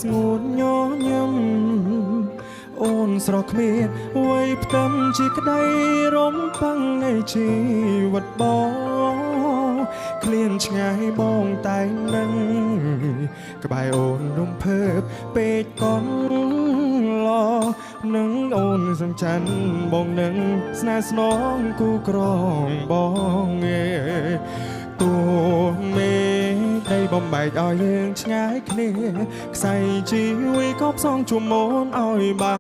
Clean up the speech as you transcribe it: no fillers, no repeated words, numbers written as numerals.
ស្ងួតញញឹមអូនស្រស់គ្មានវ័យផ្ទឹមជាក្តីរំពឹងនៃជីវិតបងក្លៀនឆ្ងាយបងតែនឹងក្បែរអូនរំភើបពេកកន់ឡនឹងអូនសំច័ន្ទបងនឹងស្នេហ៍ស្នងគូក្រងបងទូមេដីបំបែកឲ្យយើងឆ្ងាយគ្នាខ្សែជីវិតក៏ផ្សងជួមមនឲ្យបាន